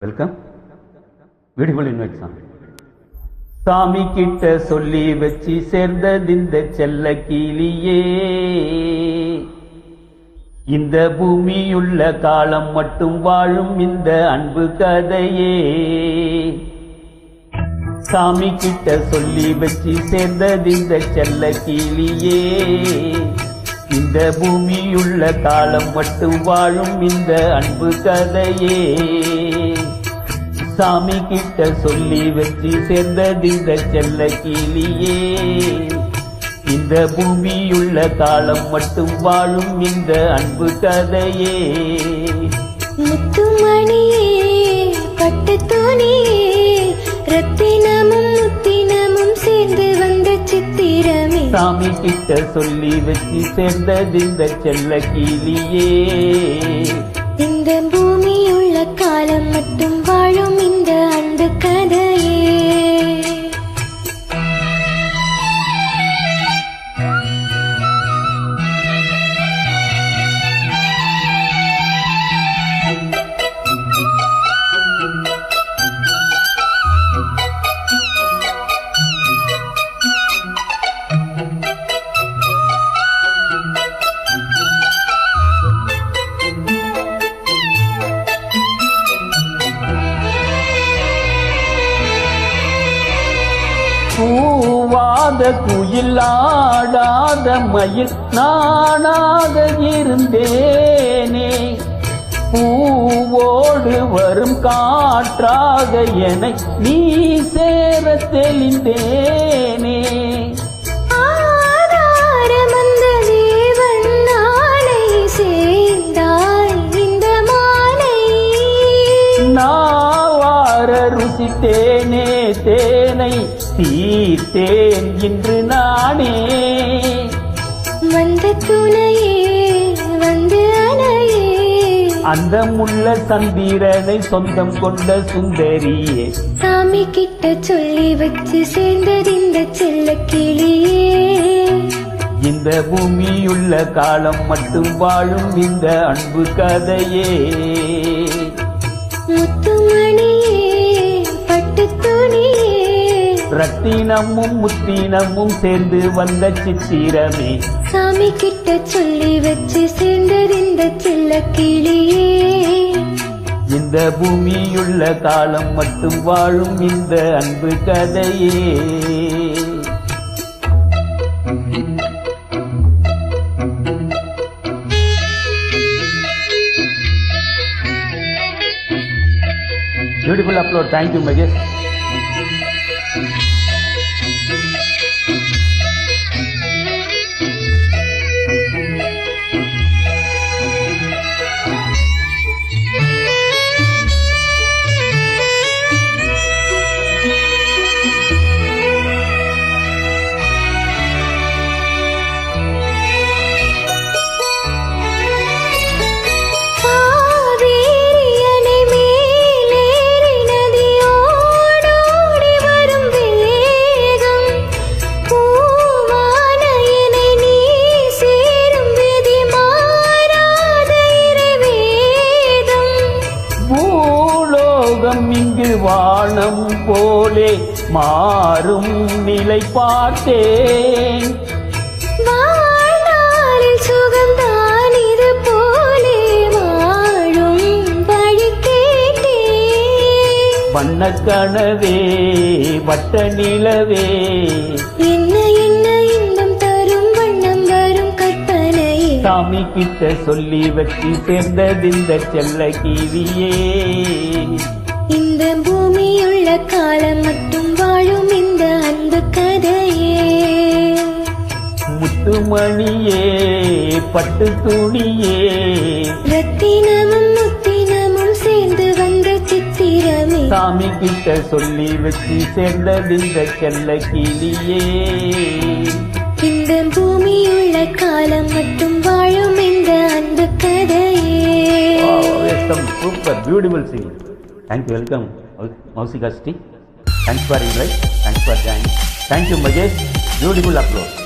Welcome. Beautiful invite song. சாமி கிட்ட சொல்லி வச்சு சேர்ந்தது இந்த செல்ல கிளியே, இந்த பூமியுள்ள காலம் மட்டும் வாழும் இந்த அன்பு கதையே. சாமி கிட்ட சொல்லி வச்சு சேர்ந்தது இந்த செல்ல கிளியே, இந்த பூமியுள்ள காலம் மட்டும் வாழும் இந்த அன்பு கதையே. சாமி கிட்ட சொல்லி வச்சு சேர்ந்தது இந்த செல்ல கிளியே, இந்த பூமியுள்ள காலம் மட்டும் வாழும் இந்த அன்பு கதையே. முத்துமணியே பட்டு துணியே, ரத்தினமும் முத்தினமும் சேர்ந்து வந்த சித்திரமே. சாமி கிட்ட சொல்லி வச்சு சேர்ந்தது இந்த செல்ல கிளியே, இந்த பூமியுள்ள காலம் மட்டும் வாழும் இந்த அன்பு கதையே. பூவாத குயில் ஆடாத மயில் நானாக இருந்தேனே, பூவோடு வரும் காற்றாக என நீ சேர தெளிந்தேனே. ருசித்தேனே தேனை தீர்த்தேன் இன்று நானே. வந்த துணையே வந்து அணையே, அந்த முள்ள சந்திரனை சொந்தம் கொண்ட சுந்தரியே. சாமி கிட்ட சொல்லி வச்சு சேர்ந்தது இந்த செல்ல கிளியே, இந்த பூமியுள்ள காலம் மட்டும் வாழும் இந்த அன்பு கதையே. முத்துமணியே பட்டு துணியே, ரத்தினமும் முத்தினமும் சேர்ந்து வந்த சித்திரமே. சாமி கிட்ட சொல்லி வச்சு சேர்ந்தது இந்த செல்ல கிளியே, இந்த பூமியுள்ள காலம் மட்டும் வாழும் இந்த அன்பு கதையே. Beautiful upload. Thank you, Magesh. இங்கு வானம் போலே மாறும் நிலை பார்த்தேன், வாழ்நாளில் சுகம்தான் இது போலே வாழும் வழி கேட்டேன். வண்ணக்கனவே வட்ட நிலவே, என்ன என்ன இன்பம் தரும் வண்ணம் வரும் கற்பனை. சாமி கிட்ட சொல்லி வச்சு சேர்ந்தது இந்த செல்ல கிளியே, இந்த பூமியுள்ள காலம் மட்டும் வாழும் இந்த அன்பு கதையே. முத்துமணியே பட்டு துணியே, ரத்தினமும் முத்தினமும் சேர்ந்து வந்த சித்திரமே. சாமி கிட்ட சொல்லி வச்சு சேர்ந்தது இந்த செல்ல கிளியே, இந்த பூமியுள்ள காலம் மட்டும் வாழும் இந்த அன்பு கதையே. Super beautiful Singh. Thank you. Welcome, Mausika Sti. Thanks for invite. Thanks for joining. Thank you, Magesh. Beautiful upload.